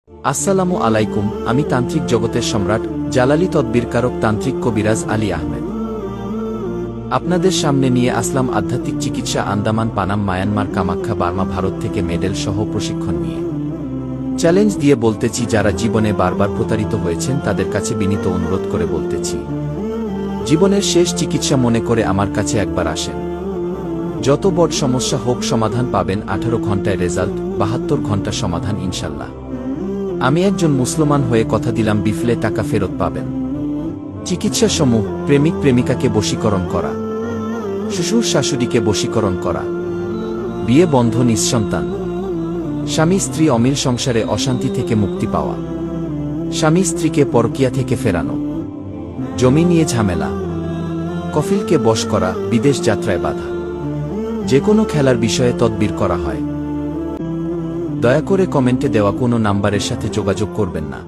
আসসালামু আলাইকুম, আমি তান্ত্রিক জগতের সম্রাট জালালি তদবিরকারক তান্ত্রিক কবিরাজ আলী আহমেদ আপনাদের সামনে নিয়ে আসলাম আধ্যাত্মিক চিকিৎসা আন্দামান, পানাম, মায়ানমার, কামাখ্যা, বার্মা, ভারত থেকে মেডেল সহ প্রশিক্ষণ নিয়ে চ্যালেঞ্জ দিয়ে বলতেছি, যারা জীবনে বারবার প্রতারিত হয়েছেন তাদের কাছে বিনীত অনুরোধ করে বলতেছি, জীবনের শেষ চিকিৎসা মনে করে আমার কাছে একবার আসেন। যত বড় সমস্যা হোক সমাধান পাবেন 18 ঘন্টায়, রেজাল্ট 72 ঘন্টা সমাধান ইনশাল্লাহ। আমি একজন মুসলমান হয়ে কথা দিলাম, বিফলে টাকা ফেরত পাবেন। চিকিৎসা সমূহ: প্রেমিক প্রেমিকাকে বশীকরণ করা, শ্বশুর শাশুড়িকে বশীকরণ করা, বিয়ে বন্ধ, নিঃসন্তান, স্বামী স্ত্রী অমিল সংসারে অশান্তি থেকে মুক্তি পাওয়া, স্বামী স্ত্রীকে পরকীয়া থেকে ফেরানো, জমি নিয়ে ঝামেলা, কফিলকে বশ করা, বিদেশ যাত্রায় বাধা, যে কোনো খেলার বিষয়ে তদবির করা হয়। দয়া করে কমেন্টে দেওয়া কোনো নাম্বারের সাথে যোগাযোগ করবেন না।